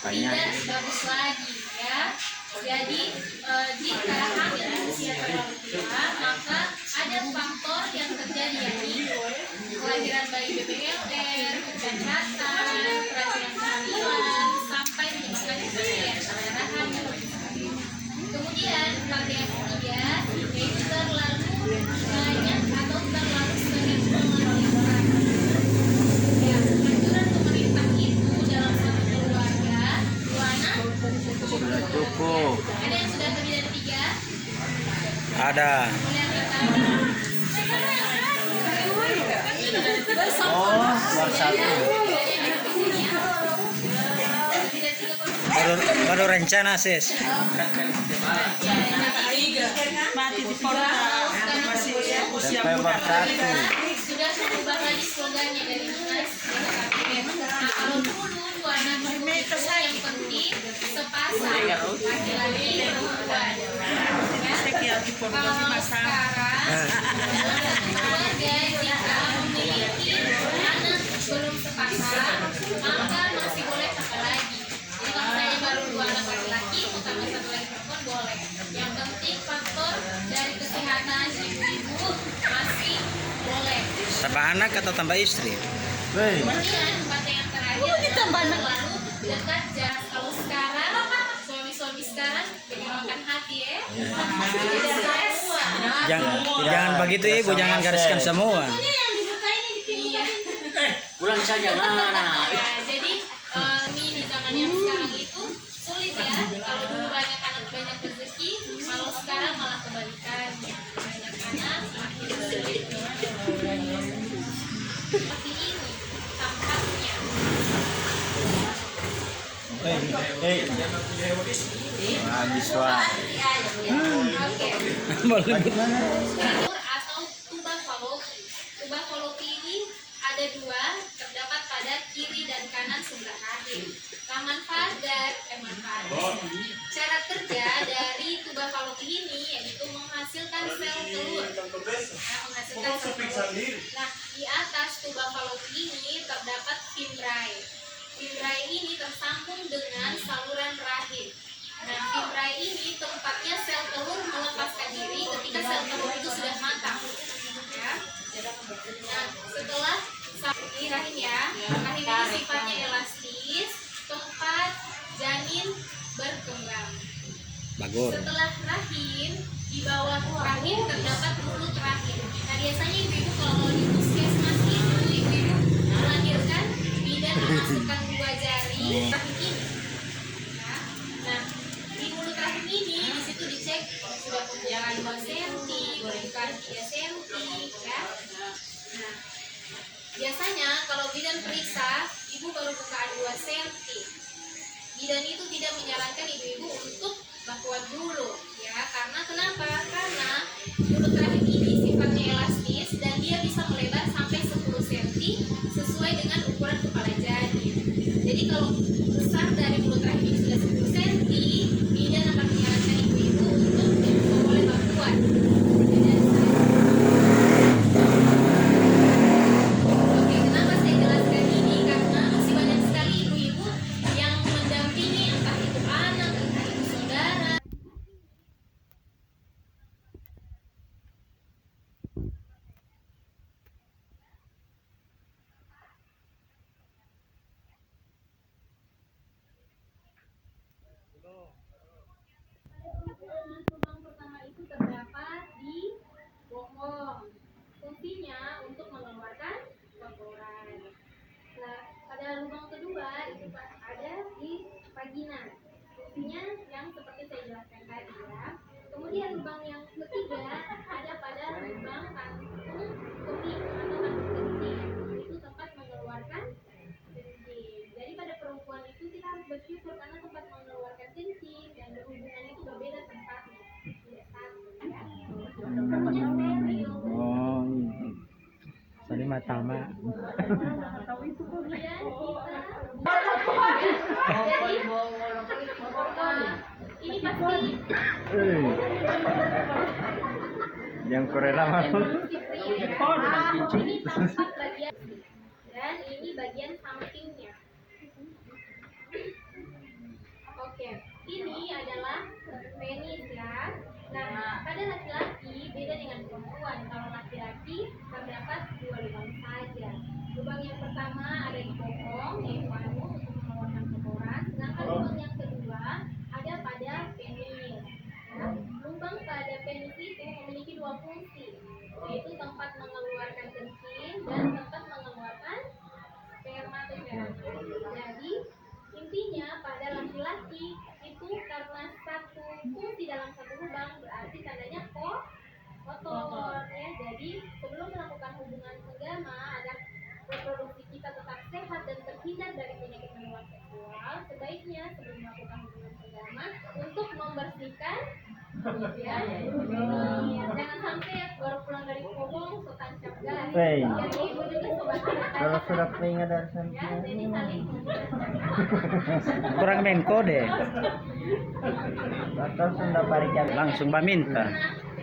tidak bagus lagi ya. Jadi jika hamil di usia terlalu tua, maka ada faktor yang terjadi, yaitu kelahiran bayi BBLR, kecacatan, keracunan kehamilan, sampai menyebabkan kematian perdarahan dan lain sebagainya. Kemudian faktor yang ketiga yaitu terlalu banyak atau terlalu sering melahirkan. Ya, anjuran pemerintah itu dalam satu keluarga, dua anak Cukup. ada yang sudah lebih dari 3? Ada. Boleh angkat tangan. Oh, baru satu. Baru rencana sis. Mati di kota masih usia muda. Sudah berubah lagi slogannya dari Dinas DKKP. Nah, kalau dulu dua anak yang penting sepasang laki-laki perempuan. Kalau sekarang dalam keluarga jika memiliki anak belum sepasang, maka masih boleh tambah lagi. Jadi kalau saya baru 2 anak laki-laki, mau tambah 1 lagi perempuan boleh. Yang penting faktor dari kesehatan ibu-ibu masih boleh. Tambah anak atau tambah istri? Kemudian tempat yang terakhir lalu dekat jarak. Kalau sekarang suami-suami sekarang jadi makan hati ya. Jangan begitu ibu, jangan gariskan semua. Iya. Pulang saja mana? Ya, jadi ini di zaman yang sekarang itu sulit ya. Kalau dulu banyak anak banyak rezeki, kalau sekarang malah kebalikan. Banyak anak makin sulit. Seperti ini tampaknya. Mahasiswa. Oke. Jamur atau tubafalopi. Tubafalopi ini ada 2, terdapat pada kiri dan kanan sebelah rahim. Manfaat. Cara kerja dari tubafalopi ini yaitu menghasilkan sel telur. Menghasilkan sel telur. Nah, di atas tubafalopi ini terdapat fimbriae. Fimbriae ini tersambung dengan saluran rahim. Nah, fimbriae ini tempatnya sel telur melepaskan diri ketika sel telur itu sudah matang. Ya. Nah, setelah di rahim ya, rahim ini sifatnya elastis, tempat janin berkembang. Bagus. Setelah rahim, di bawah rahim terdapat mulut rahim. Nah, biasanya ibu-ibu kalau di puskesmas itu ibu-ibu melahirkan bidan memasukkan 2 jari rahim ini. Nah, di mulut rahim ini di situ dicek sudah pembukaan 2 cm, pembukaan 3 cm, ya. Nah, biasanya kalau bidan periksa, ibu baru bukaan 2 cm. Bidan itu tidak menyarankan ibu-ibu untuk bakuan dulu, ya. Karena kenapa? Karena mulut rahim ini sifatnya elastis dan dia bisa melebar sampai 10 cm sesuai dengan ukuran kepala janin. Jadi kalau besar dari mulut rahim ini sudah 10 cm, bidan akan menyarankan ibu-ibu untuk memulai bakuan. Oke, kenapa saya jelaskan ini? Karena masih banyak sekali ibu-ibu yang mendampingi entah itu anak, entah itu saudara. Lubang pertama itu terdapat di bokong. Fungsinya untuk mengeluarkan kotoran. Nah, pada lubang kedua itu ada di vagina. Fungsinya yang seperti saya jelaskan tadi ya. Kemudian lubang yang ketiga ada pada lubang kantung kemih atau kantung kencing. Itu tempat mengeluarkan kencing. Jadi pada perempuan itu kita harus bersyukur karena tempat mengeluarkan kencing dan berhubungan itu berbeda tempatnya. Tidak satu ya. Namanya steril. Oh, tadi matama. Kemudian ini pasti Yang Korea mah. ini tampak bagian dan ini bagian sampingnya. adalah penis ya. Nah, pada laki-laki beda dengan perempuan. Kalau laki-laki terdapat 2 lubang saja. Lubang yang pertama ada di bokong, yaitu anus untuk mengeluarkan kotoran. Sedangkan lubang yang kedua ada pada penis. Ya. Lubang pada penis itu memiliki 2 fungsi, yaitu tempat mengeluarkan kencing dan tempat mengeluarkan sperma atau sperma. Jadi intinya pada laki-laki itu karena satu fungsi dalam satu lubang berarti tandanya kotor ya. Jadi sebelum melakukan hubungan senggama agar reproduksi kita tetap sehat dan terhindar dari penyakit menular seksual, sebaiknya sebelum melakukan hubungan senggama untuk membersihkan ya, jangan sampai baru pulang dari kobong so tancap gas. Hey. Jadi ibu juga sobat Kalau sudah pengen dari ya, jadi saling kurang menko deh. Atau sudah parikan langsung paminta.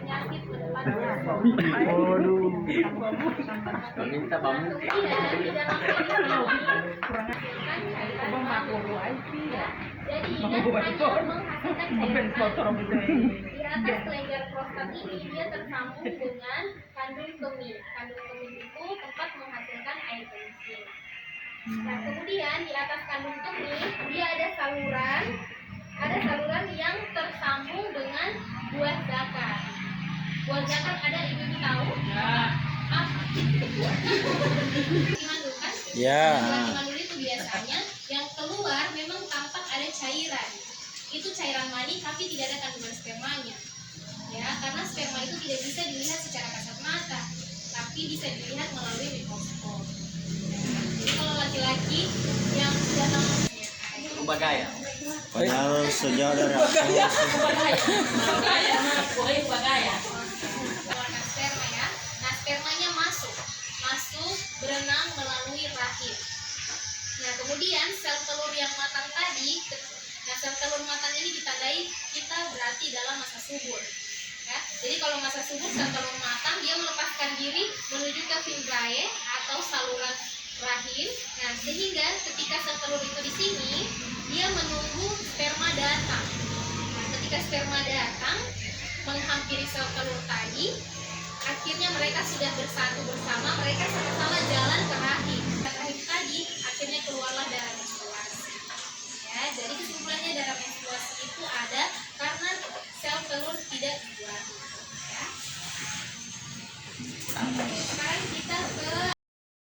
penyakit menular. Waduh. Minta kamu. Iya, di dalam penis ya. Jadi ingat hanya menghasilkan cairan di atas kelenjar prostat ini dia tersambung dengan kandung kemih. Kandung kemih itu tempat menghasilkan air kencing. Nah, kemudian di atas kandung kemih dia ada saluran yang tersambung dengan buah zakar. Buah zakar ada, ibu tahu? Apa? Mandul kan? Ya. Mandul itu biasanya yang keluar memang tampak ada cairan. Itu cairan mani tapi tidak ada kandungan spermanya. Ya, karena sperma itu tidak bisa dilihat secara kasat mata, tapi bisa dilihat melalui mikroskop. Jadi kalau laki-laki yang sudah Bagaya. Padahal saudara mengeluarkan sperma ya. Nah, spermanya masuk berenang melalui rahim. Nah, kemudian sel telur yang matang tadi, sel telur matang ini ditandai kita berarti dalam masa subur. Ya, jadi kalau masa subur sel telur matang dia melepaskan diri menuju ke fimbriae atau saluran rahim. Nah, sehingga ketika sel telur itu di sini, dia menunggu sperma datang. Nah, ketika sperma datang menghampiri sel telur tadi, akhirnya mereka sudah bersatu bersama, mereka sama-sama jalan ke rahim.